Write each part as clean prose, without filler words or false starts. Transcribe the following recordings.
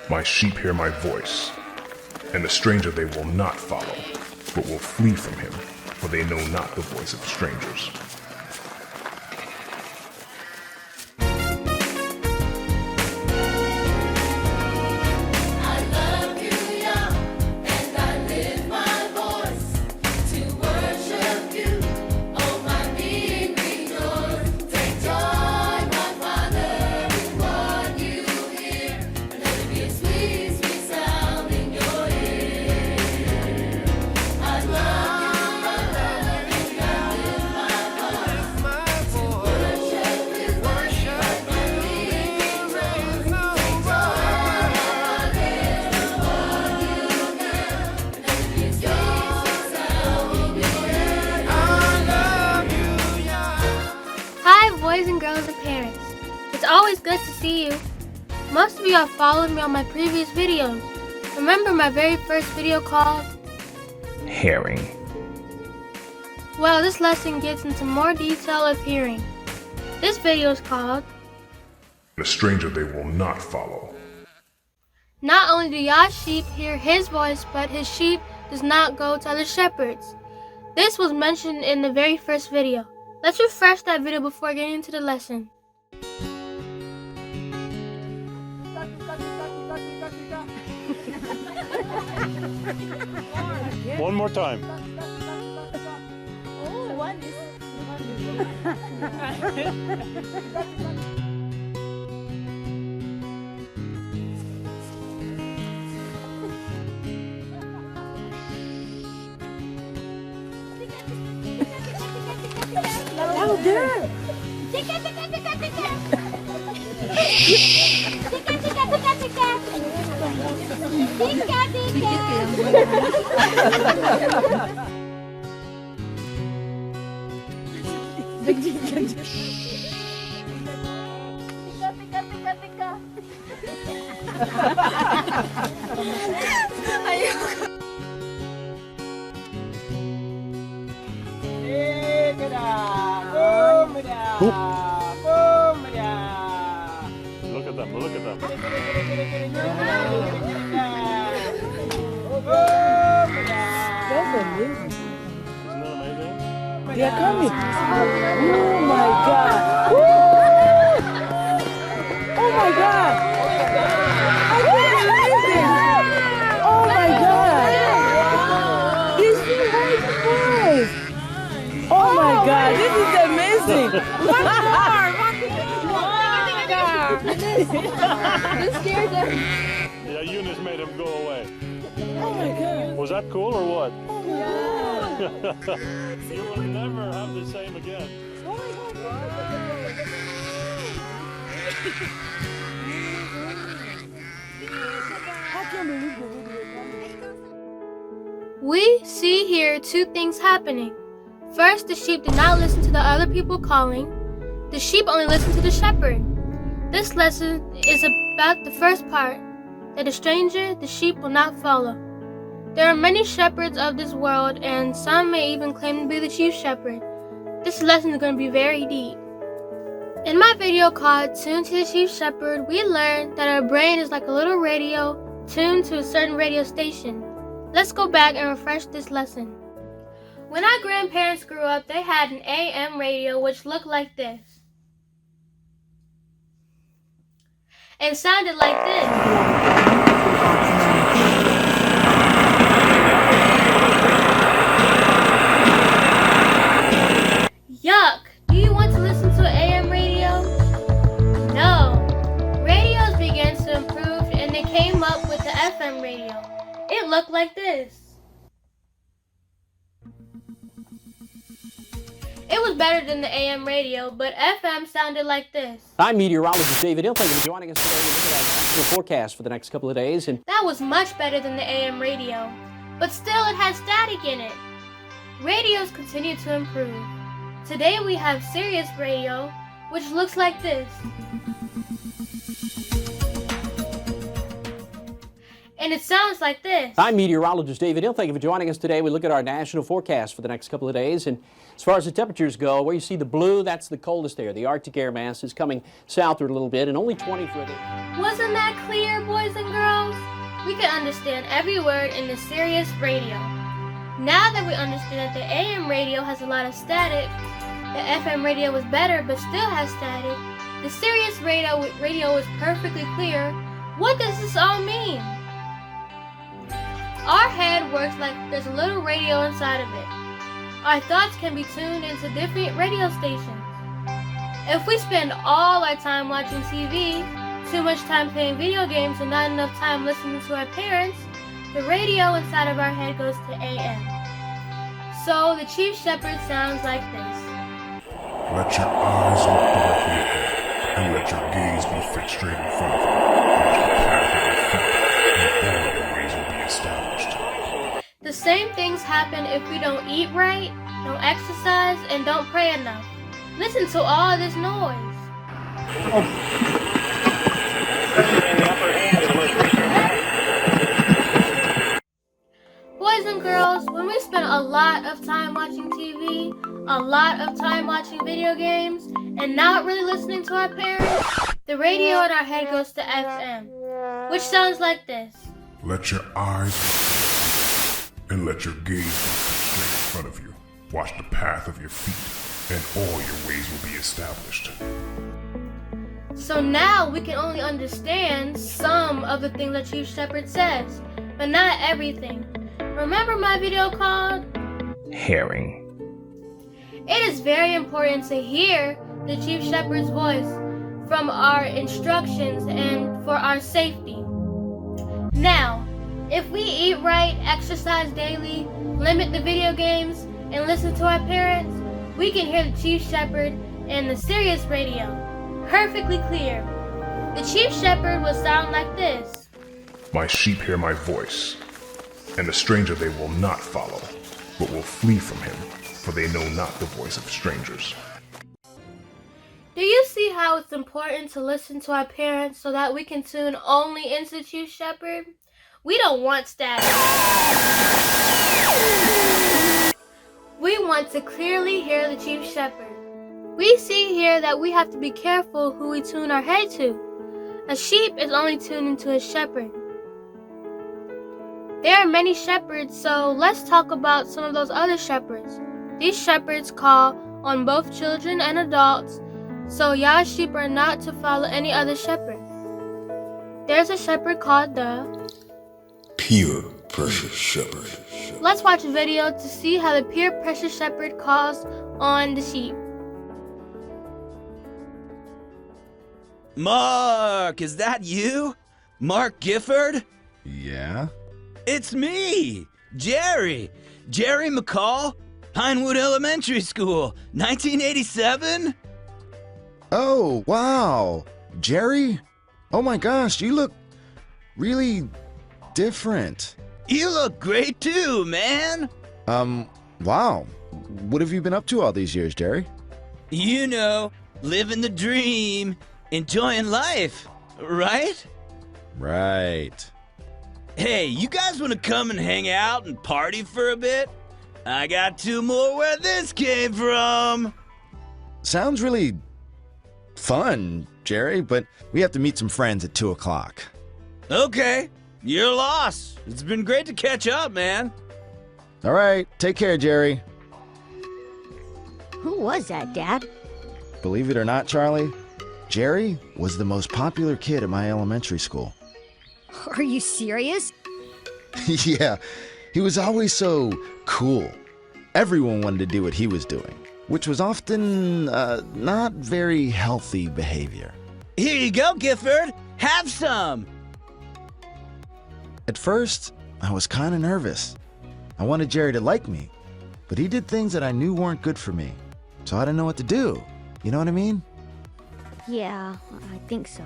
My sheep hear my voice, and the stranger they will not follow, but will flee from him, for they know not the voice of strangers. Boys and girls and parents, it's always good to see you. Most of you have followed me on my previous videos. Remember my very first video called Hearing. Well, this lesson gets into more detail of hearing. This video is called The stranger they will not follow. Not only do Yah's sheep hear his voice, but his sheep does not go to other shepherds. This was mentioned in the very first video. Let's refresh that video before getting into the lesson. One more time. Oh, one is. Louder! Tika, tika, tika, tika! Tika, tika, tika, tika! Tika, tika! Tika, tika, tika, tika! Ayoko! Look at them, look at them. That's amazing. Isn't that amazing? They are coming. Oh my God. Woo! Oh my God. I can't believe this. Oh my God. This is my voice. Oh my God. This is amazing. One more. This scared them. Yeah, Eunice made him go away. Oh my God. Was that cool or what? Yeah. You will never have the same again. I can't believe this. We see here two things happening. First, the sheep did not listen to the other people calling. The sheep only listened to the shepherd. This lesson is about the first part, that a stranger the sheep will not follow. There are many shepherds of this world, and some may even claim to be the chief shepherd. This lesson is going to be very deep. In my video called Tuned to the Chief Shepherd, we learned that our brain is like a little radio tuned to a certain radio station. Let's go back and refresh this lesson. When our grandparents grew up, they had an AM radio which looked like this. And sounded like this. Yuck! Do you want to listen to AM radio? No. Radios began to improve and they came up with the FM radio. It looked like this. It was better than the AM radio, but FM sounded like this. I'm meteorologist David Hill. Thank you for joining us today. We're looking at our national forecast for the next couple of days. And that was much better than the AM radio, but still it had static in it. Radios continue to improve. Today we have Sirius radio, which looks like this. And it sounds like this. I'm meteorologist David Hill. Thank you for joining us today. We look at our national forecast for the next couple of days. And as far as the temperatures go, where you see the blue, that's the coldest air. The Arctic air mass is coming southward a little bit, and only 20 for a day. Wasn't that clear, boys we can understand every word in the Sirius radio. Now that we understand that the AM radio has a lot of static, the FM radio was better but still has static, the Sirius radio was perfectly clear. What does this all mean? Our head works like there's a little radio inside of it. Our thoughts can be tuned into different radio stations. If we spend all our time watching TV, too much time playing video games, and not enough time listening to our parents, the radio inside of our head goes to AM. So the Chief Shepherd sounds like this. Let your eyes look directly ahead, and let your gaze be fixed straight in front of you. Watch the path of your feet, and all your ways will be established. The same things happen if we don't eat right, don't exercise, and don't pray enough. Listen to all this noise. Boys and girls, when we spend a lot of time watching TV, a lot of time watching video games, and not really listening to our parents, the radio in our head goes to FM, which sounds like this. Let your eyes and let your gaze be straight in front of you. Watch the path of your feet, and all your ways will be established. So now we can only understand some of the things that Chief Shepherd says, but not everything. Remember my video called Herring. It is very important to hear the Chief Shepherd's voice from our instructions and for our safety. Now, if we eat right, exercise daily, limit the video games, and listen to our parents, we can hear the Chief Shepherd and the Sirius radio perfectly clear. The Chief Shepherd will sound like this. My sheep hear my voice, and the stranger they will not follow, but will flee from him, for they know not the voice of strangers. Do you see how it's important to listen to our parents so that we can tune only into the Chief Shepherd? We don't want static. We want to clearly hear the Chief Shepherd. We see here that we have to be careful who we tune our head to. A sheep is only tuned into a shepherd. There are many shepherds, so let's talk about some of those other shepherds. These shepherds call on both children and adults, so Yah's sheep are not to follow any other shepherd. There's a shepherd called the Pure Precious Shepherd. Let's watch a video to see how the pure precious shepherd calls on the sheep. Mark, is that you? Mark Gifford? Yeah? It's me, Jerry. Jerry McCall, Pinewood Elementary School, 1987? Oh, wow. Jerry? Oh my gosh, you look really different. You look great too, man. Wow. What have you been up to all these years, Jerry? You know, living the dream, enjoying life, right? Right. Hey, you guys want to come and hang out and party for a bit? I got two more where this came from. Sounds really fun, Jerry, but we have to meet some friends at 2 o'clock. Okay, your loss. It's been great to catch up, man. All right, take care, Jerry. Who was that, Dad? Believe it or not, Charlie, Jerry was the most popular kid at my elementary school. Are you serious? Yeah, he was always so cool. Everyone wanted to do what he was doing, which was often not very healthy behavior. Here you go, Gifford. Have some. At first, I was kind of nervous. I wanted Jerry to like me, but he did things that I knew weren't good for me, so I didn't know what to do. You know what I mean? Yeah, I think so.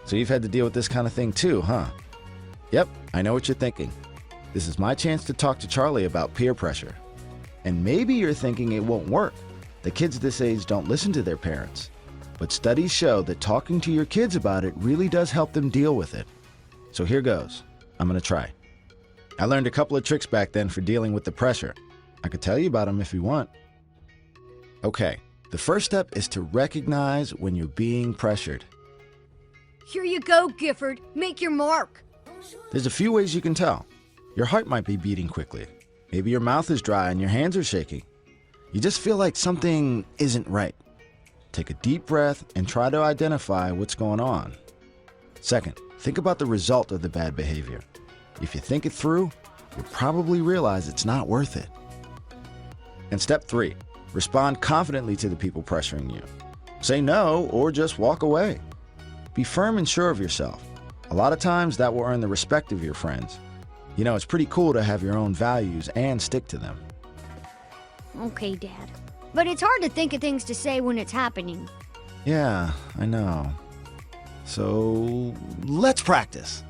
So you've had to deal with this kind of thing too, huh? Yep, I know what you're thinking. This is my chance to talk to Charlie about peer pressure. And maybe you're thinking it won't work. The kids this age don't listen to their parents. But studies show that talking to your kids about it really does help them deal with it. So here goes. I'm gonna try. I learned a couple of tricks back then for dealing with the pressure. I could tell you about them if you want. Okay, the first step is to recognize when you're being pressured. Here you go, Gifford. Make your mark. There's a few ways you can tell. Your heart might be beating quickly. Maybe your mouth is dry and your hands are shaking. You just feel like something isn't right. Take a deep breath and try to identify what's going on. Second, think about the result of the bad behavior. If you think it through, you'll probably realize it's not worth it. And step 3, respond confidently to the people pressuring you. Say no or just walk away. Be firm and sure of yourself. A lot of times that will earn the respect of your friends. You know, it's pretty cool to have your own values and stick to them. Okay, Dad. But it's hard to think of things to say when it's happening. Yeah, I know. So, let's practice.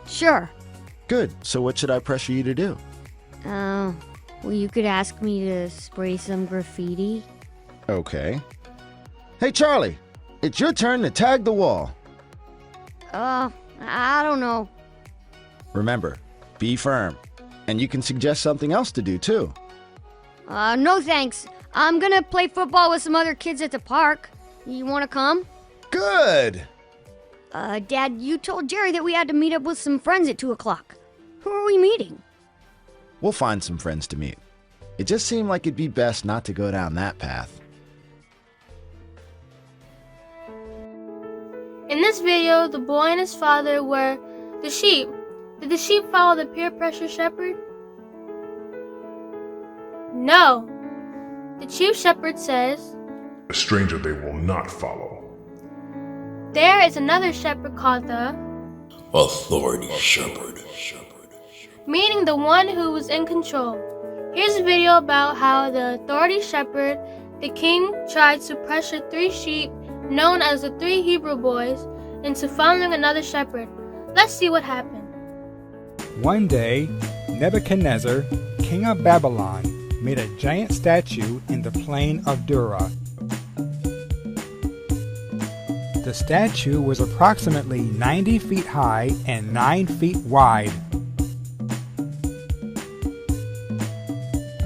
Sure. Good. So what should I pressure you to do? Well, you could ask me to spray some graffiti. Okay. Hey, Charlie, it's your turn to tag the wall. I don't know. Remember, be firm. And you can suggest something else to do, too. No thanks. I'm gonna play football with some other kids at the park. You wanna come? Good! Dad, you told Jerry that we had to meet up with some friends at 2 o'clock. Who are we meeting? We'll find some friends to meet. It just seemed like it'd be best not to go down that path. In this video, the boy and his father were the sheep. Did the sheep follow the peer pressure shepherd? No. The chief shepherd says, A stranger they will not follow. there is another shepherd called the Authority Shepherd. meaning the one who was in control. Here's a video about how the authority shepherd, the king, tried to pressure 3 sheep known as the 3 Hebrew boys into following another shepherd. Let's see what happened. One day, Nebuchadnezzar, king of Babylon, made a giant statue in the plain of Dura. The statue was approximately 90 feet high and 9 feet wide.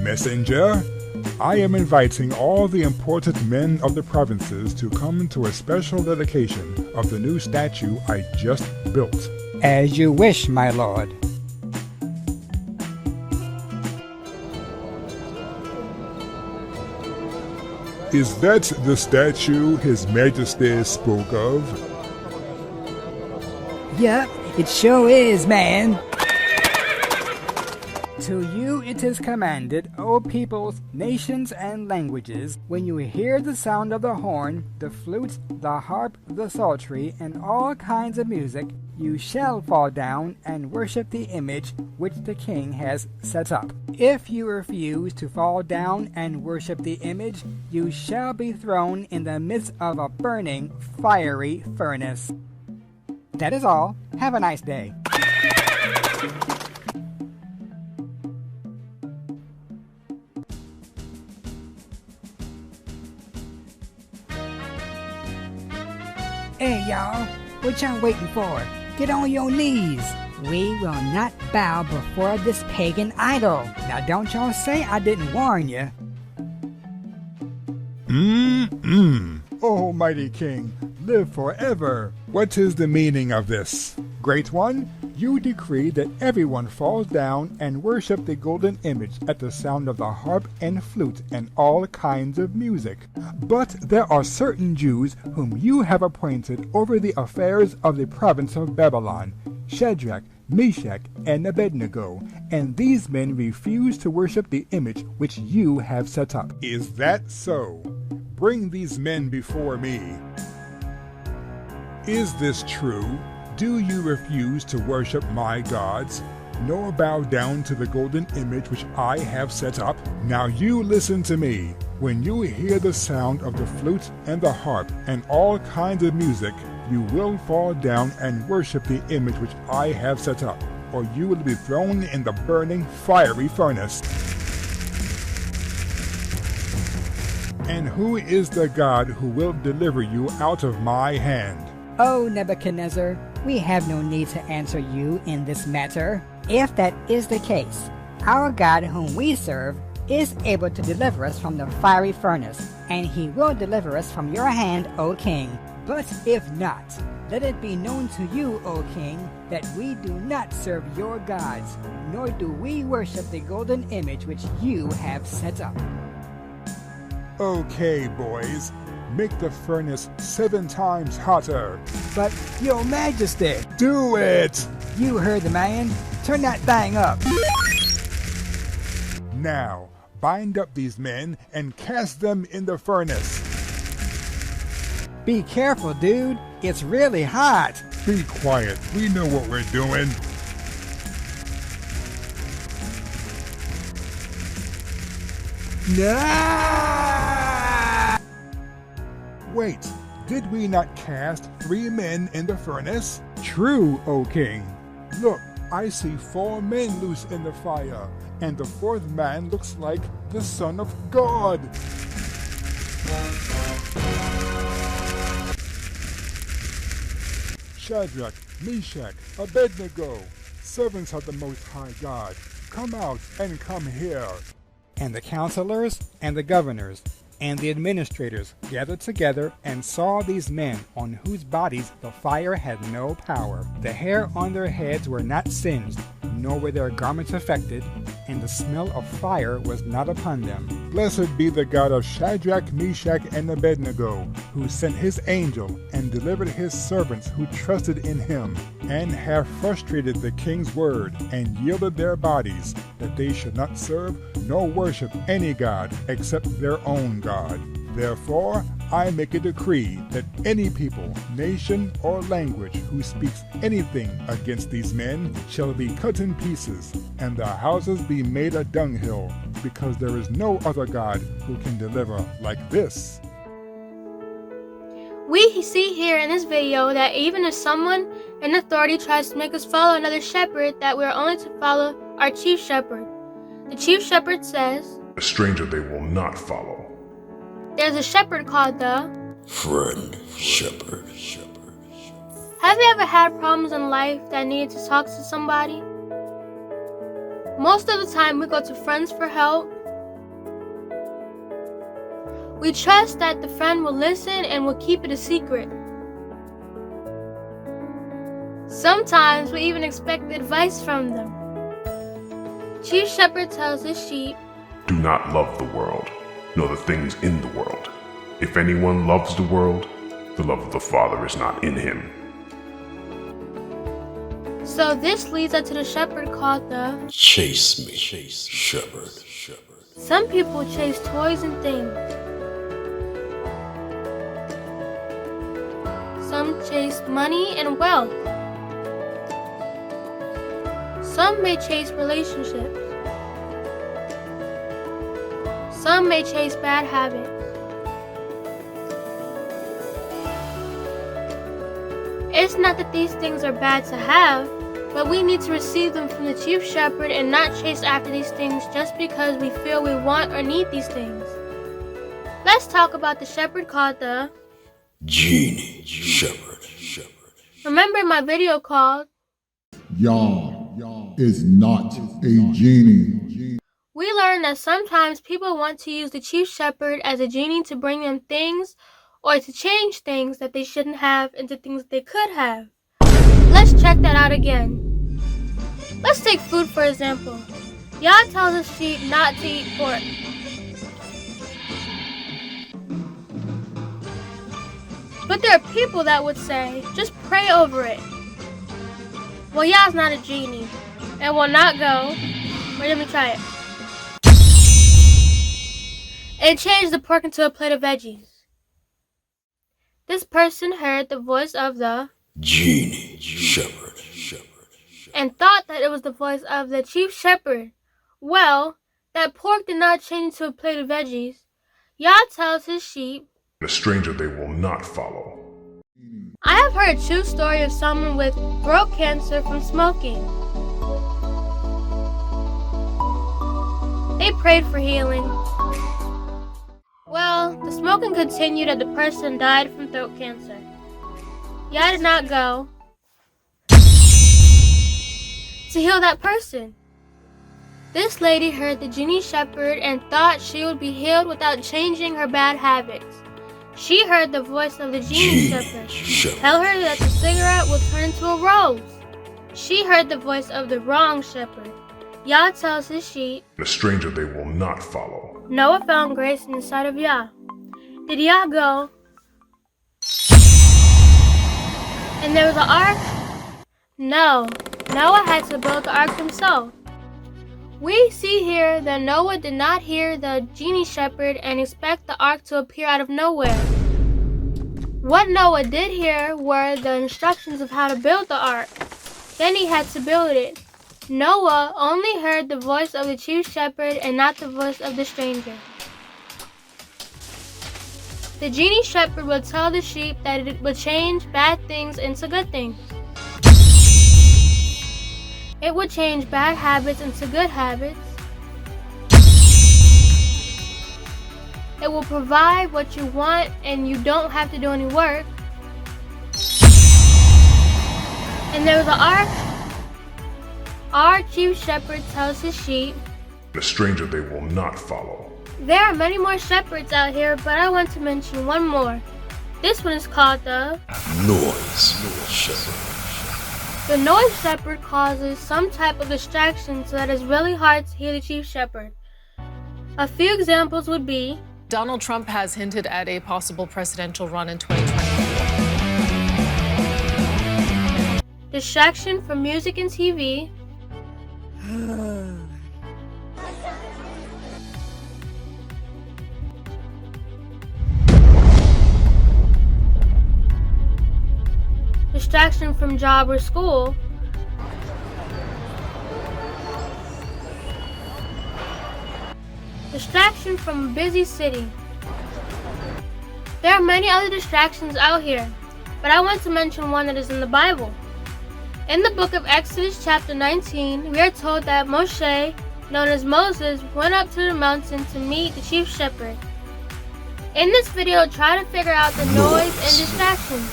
Messenger, I am inviting all the important men of the provinces to come to a special dedication of the new statue I just built. As you wish, my lord. Is that the statue His Majesty spoke of? Yup, it sure is, man. To you it is commanded, O peoples, nations, and languages, when you hear the sound of the horn, the flute, the harp, the psaltery, and all kinds of music, you shall fall down and worship the image which the king has set up. If you refuse to fall down and worship the image, you shall be thrown in the midst of a burning, fiery furnace. That is all. Have a nice day. Hey, y'all. What y'all waiting for? Get on your knees. We will not bow before this pagan idol. Now don't y'all say I didn't warn you. Oh, mighty king, live forever. What is the meaning of this? Great one, you decree that everyone falls down and worship the golden image at the sound of the harp and flute and all kinds of music. But there are certain Jews whom you have appointed over the affairs of the province of Babylon, Shadrach, Meshach, and Abednego, and these men refuse to worship the image which you have set up. Is that so? Bring these men before me. Is this true? Do you refuse to worship my gods, nor bow down to the golden image which I have set up? Now you listen to me. When you hear the sound of the flute and the harp and all kinds of music, you will fall down and worship the image which I have set up, or you will be thrown in the burning, fiery furnace. And who is the God who will deliver you out of my hand? Oh, Nebuchadnezzar, we have no need to answer you in this matter. If that is the case, our God whom we serve is able to deliver us from the fiery furnace, and he will deliver us from your hand, O king. But if not, Let it be known to you, O king, that we do not serve your gods, nor do we worship the golden image which you have set up. Okay, boys. Make the furnace 7 times hotter. But, your majesty, Do it! you heard the man. Turn that thing up. Now, bind up these men and cast them in the furnace. Be careful, dude. It's really hot. Be quiet. We know what we're doing. No! Wait, did we not cast 3 men in the furnace? True, O king. Look, I see 4 men loose in the fire, and the 4th man looks like the Son of God. Shadrach, Meshach, Abednego, servants of the Most High God, come out and come here. And the counselors and the governors and the administrators gathered together and saw these men on whose bodies the fire had no power. The hair on their heads were not singed, nor were their garments affected, and the smell of fire was not upon them. Blessed be the God of Shadrach, Meshach, and Abednego, who sent his angel and delivered his servants who trusted in him, and have frustrated the king's word, and yielded their bodies, that they should not serve nor worship any god except their own God. Therefore, I make a decree that any people, nation, or language who speaks anything against these men shall be cut in pieces, and their houses be made a dunghill, because there is no other God who can deliver like this. We see here in this video that even if someone in authority tries to make us follow another shepherd, that we are only to follow our chief shepherd. The chief shepherd says, A stranger they will not follow. there's a shepherd called the Friend Shepherd. Have you ever had problems in life that needed to talk to somebody? Most of the time we go to friends for help. We trust that the friend will listen and will keep it a secret. Sometimes we even expect advice from them. Chief Shepherd tells his sheep, Do not love the world, nor the things in the world. If anyone loves the world, the love of the Father is not in him. so this leads us to the shepherd called the Chase me, Shepherd. Some people chase toys and things. Some chase money and wealth. Some may chase relationships. Some may chase bad habits. It's not that these things are bad to have, but we need to receive them from the Chief Shepherd and not chase after these things just because we feel we want or need these things. Let's talk about the shepherd called the Genie Shepherd. Remember my video called Yah is not a genie. We learned that sometimes people want to use the Chief Shepherd as a genie to bring them things or to change things that they shouldn't have into things they could have. Let's check that out again. Let's take food for example. Yah tells his sheep not to eat pork. But there are people that would say, just pray over it. Well, Yah's not a genie and will not go. Wait, let me try it. And change the pork into a plate of veggies. This person heard the voice of the Genie Shepherd. and thought that it was the voice of the Chief Shepherd. Well, that pork did not change into a plate of veggies. Yah tells his sheep, A stranger they will not follow. I have heard a true story of someone with throat cancer from smoking. They prayed for healing. Well, the smoking continued and the person died from throat cancer. Yah did not go to heal that person. This lady heard the genie shepherd and thought she would be healed without changing her bad habits. She heard the voice of the genie shepherd tell her that the cigarette will turn into a rose. She heard the voice of the wrong shepherd. Yah tells his sheep, "A stranger they will not follow." Noah found grace in the sight of Yah. Did Yah go? And there was an ark? No, Noah had to build the ark himself. We see here that Noah did not hear the genie shepherd and expect the ark to appear out of nowhere. What Noah did hear were the instructions of how to build the ark. Then he had to build it. Noah only heard the voice of the chief shepherd and not the voice of the stranger. The genie shepherd would tell the sheep that it would change bad things into good things. It would change bad habits into good habits. It will provide what you want and you don't have to do any work. And there was an ark. Our chief shepherd tells his sheep, "A stranger they will not follow." There are many more shepherds out here, but I want to mention one more. This one is called the Noise shepherd. The noise shepherd causes some type of distraction so that it's really hard to hear the chief shepherd. A few examples would be Donald Trump has hinted at a possible presidential run in 2024. Distraction from music and TV. Distraction from job or school. Distraction from a busy city. There are many other distractions out here, but I want to mention one that is in the Bible. In the book of Exodus chapter 19, we are told that Moshe, known as Moses, went up to the mountain to meet the chief shepherd. In this video, try to figure out the noise and distractions.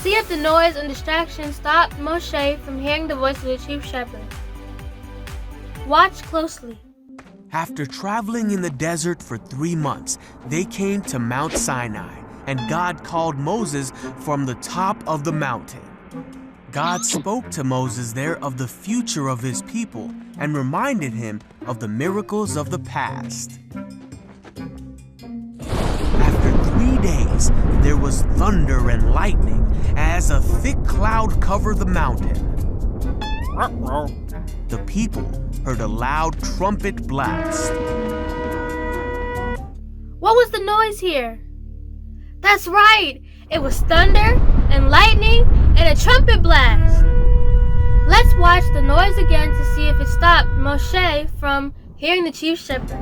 See if the noise and distractions stopped Moshe from hearing the voice of the chief shepherd. Watch closely. After traveling in the desert for 3 months, they came to Mount Sinai, and God called Moses from the top of the mountain. God spoke to Moses there of the future of his people and reminded him of the miracles of the past. After 3 days, there was thunder and lightning as a thick cloud covered the mountain. The people heard a loud trumpet blast. What was the noise here? That's right! It was thunder and lightning and a trumpet blast. Let's watch the noise again to see if it stopped Moshe from hearing the chief shepherd.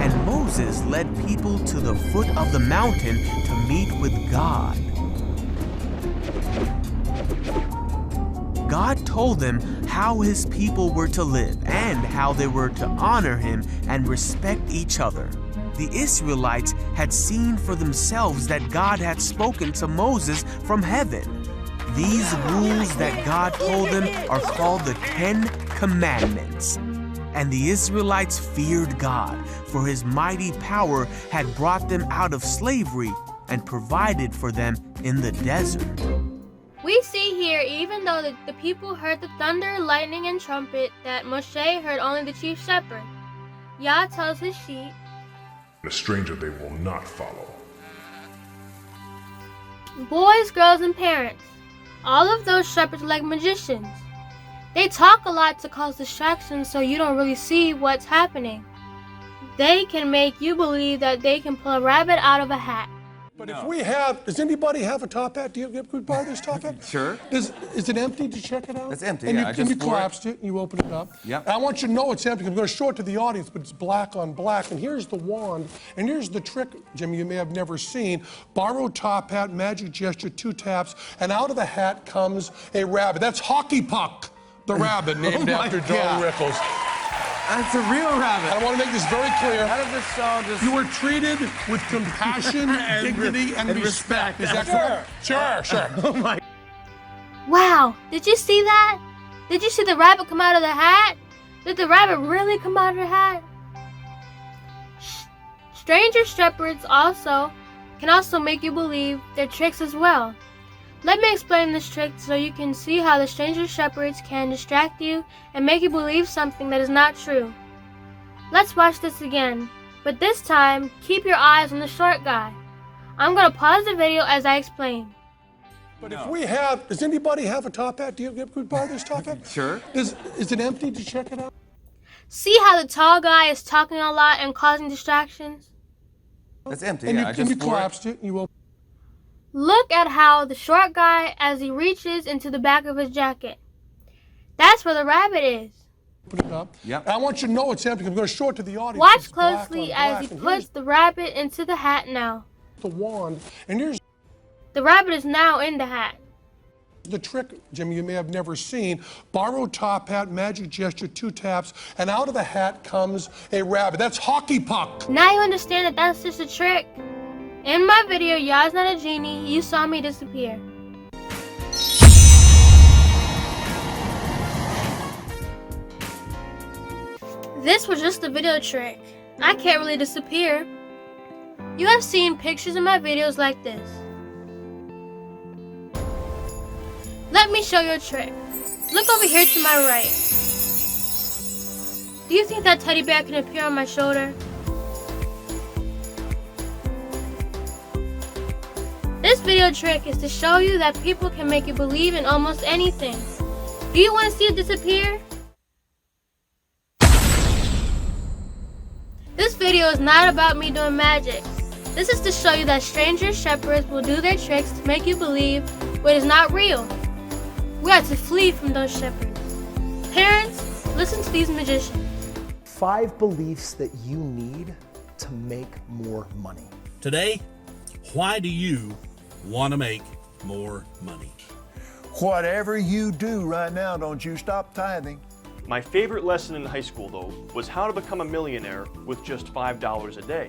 And Moses led people to the foot of the mountain to meet with God. God told them how his people were to live and how they were to honor him and respect each other. The Israelites had seen for themselves that God had spoken to Moses from heaven. These rules that God told them are called the 10 Commandments. And the Israelites feared God, for his mighty power had brought them out of slavery and provided for them in the desert. We see here, even though the people heard the thunder, lightning, and trumpet, that Moshe heard only the chief shepherd. Yah tells his sheep, "A stranger they will not follow." boys, girls, and parents, all of those shepherds are like magicians. They talk a lot to cause distractions so you don't really see what's happening. They can make you believe that they can pull a rabbit out of a hat. But if we have, does anybody have a top hat? Do you have, could borrow this top hat? Sure. Is it empty? Did you check it out? It's empty, and yeah, I you, just and you wore it. collapsed it and you opened it up. Yep. And I want you to know it's empty. I'm going to show it to the audience, but it's black on black. And here's the wand. And here's the trick, Jimmy, you may have never seen. Borrow top hat, magic gesture, 2 taps, and out of the hat comes a rabbit. That's Hockey Puck, the rabbit named after John Rickles. That's a real rabbit. I want to make this very clear. How did this all just... You were treated with compassion, dignity, and respect. Is that correct? Sure. Oh my. Wow, did you see that? Did you see the rabbit come out of the hat? Did the rabbit really come out of the hat? Stranger shepherds also can also make you believe their tricks as well. Let me explain this trick so you can see how the stranger shepherds can distract you and make you believe something that is not true. Let's watch this again, but this time, keep your eyes on the short guy. I'm going to pause the video as I explain. But if we have, does anybody have a top hat? Do you have a good borrow this top hat? Sure. Is it empty? To check it out? See how the tall guy is talking a lot and causing distractions? It's empty. And Yeah, I you just wore it. collapsed it. You will. Look at how the short guy as he reaches into the back of his jacket. That's where the rabbit is. Put it up. Yep. I want you to know it's empty. I'm going to show it to the audience. Watch It's black closely on as black. he And puts here's the rabbit into the hat now. the wand, and here's The rabbit is now in the hat. the trick, Jimmy, you may have never seen. Borrowed top hat, magic gesture, 2 taps, and out of the hat comes a rabbit. That's hockey puck. Now you understand that that's just a trick. In my video, Yah's not a genie, you saw me disappear. This was just a video trick. I can't really disappear. You have seen pictures in my videos like this. Let me show you a trick. Look over here to my right. Do you think that teddy bear can appear on my shoulder? This video trick is to show you that people can make you believe in almost anything. Do you want to see it disappear? This video is not about me doing magic. This is to show you that stranger shepherds will do their tricks to make you believe what is not real. We have to flee from those shepherds. Parents, listen to these magicians. 5 beliefs that you need to make more money. Today, why do you want to make more money? Whatever you do right now, don't you stop tithing. My favorite lesson in high school, though, was how to become a millionaire with just $5 a day.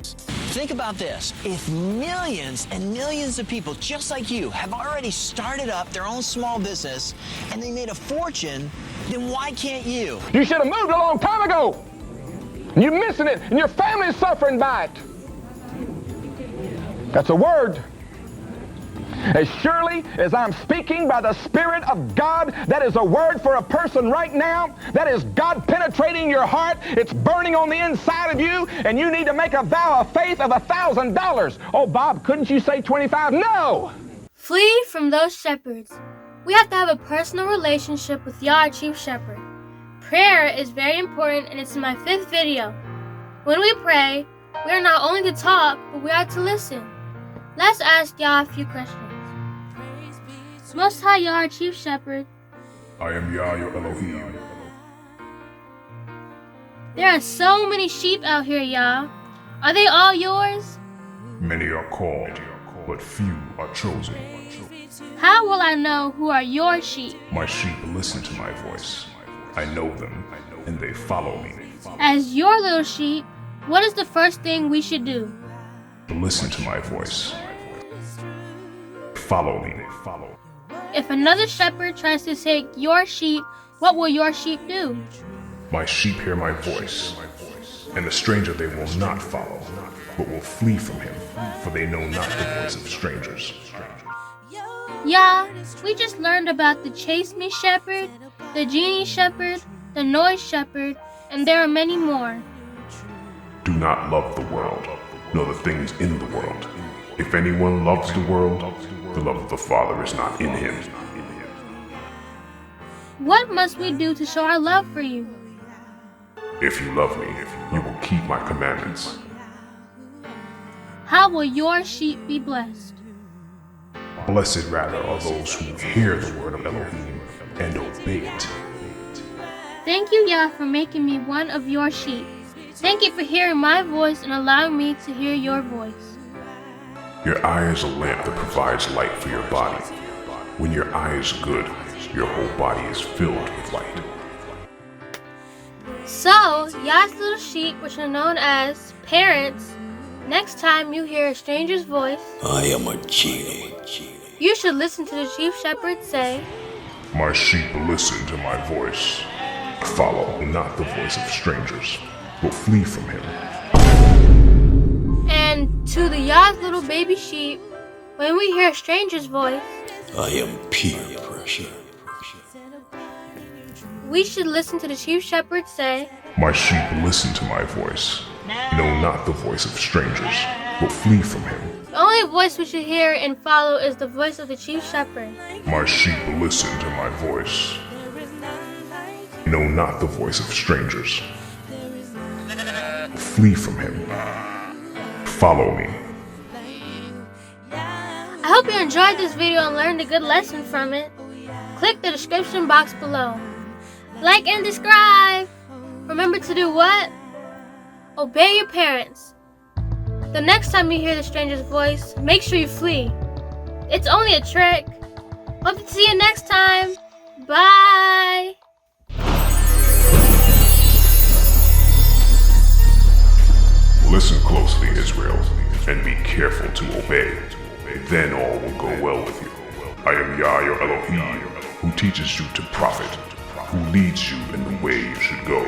Think about this. If millions and millions of people just like you have already started up their own small business and they made a fortune, then why can't you? You should have moved a long time ago. You're missing it, and your family's suffering by it. That's a word. As surely as I'm speaking by the Spirit of God, that is a word for a person right now. That is God penetrating your heart. It's burning on the inside of you, and you need to make a vow of faith of $1,000. Oh, Bob, couldn't you say 25? No! Flee from those shepherds. We have to have a personal relationship with Yah, Chief Shepherd. Prayer is very important, and it's in my 5th video. When we pray, we are not only to talk, but we are to listen. Let's ask Yah a few questions. Most High Yah, Chief Shepherd. I am Yah, your Elohim. There are so many sheep out here, Yah. Are they all yours? Many are called, but few are chosen. How will I know who are your sheep? My sheep listen to my voice. I know them, and they follow me. As your little sheep, what is the first thing we should do? Listen to my voice. Follow me. If another shepherd tries to take your sheep, what will your sheep do? My sheep hear my voice, and the stranger they will not follow, but will flee from him, for they know not the voice of strangers. Yah, we just learned about the chase me shepherd, the genie shepherd, the noise shepherd, and there are many more. Do not love the world, nor the things in the world. If anyone loves the world, the love of the Father is not in him. What must we do to show our love for you? If you love me, you will keep my commandments. How will your sheep be blessed? Blessed rather are those who hear the word of Elohim and obey it. Thank you, Yah, for making me one of your sheep. Thank you for hearing my voice and allowing me to hear your voice. Your eye is a lamp that provides light for your body. When your eye is good, your whole body is filled with light. So, Yah's little sheep, which are known as parents, next time you hear a stranger's voice, I am a genie. You should listen to the chief shepherd say, My sheep listen to my voice. Follow not the voice of strangers, but flee from him. And to the Yah's little baby sheep, when we hear a stranger's voice, I am peer pressure. we should listen to the chief shepherd say, My sheep listen to my voice. Know not the voice of strangers, but flee from him. the only voice we should hear and follow is the voice of the chief shepherd. My sheep listen to my voice. Know not the voice of strangers. Flee from him. Follow me. I hope you enjoyed this video and learned a good lesson from it. Click the description box below. Like and subscribe. Remember to do what? Obey your parents. The next time you hear the stranger's voice, make sure you flee. It's only a trick. Hope to see you next time. Bye. Listen closely, Israel, and be careful to obey. Then all will go well with you. I am Yah, your Elohim, who teaches you to profit, who leads you in the way you should go.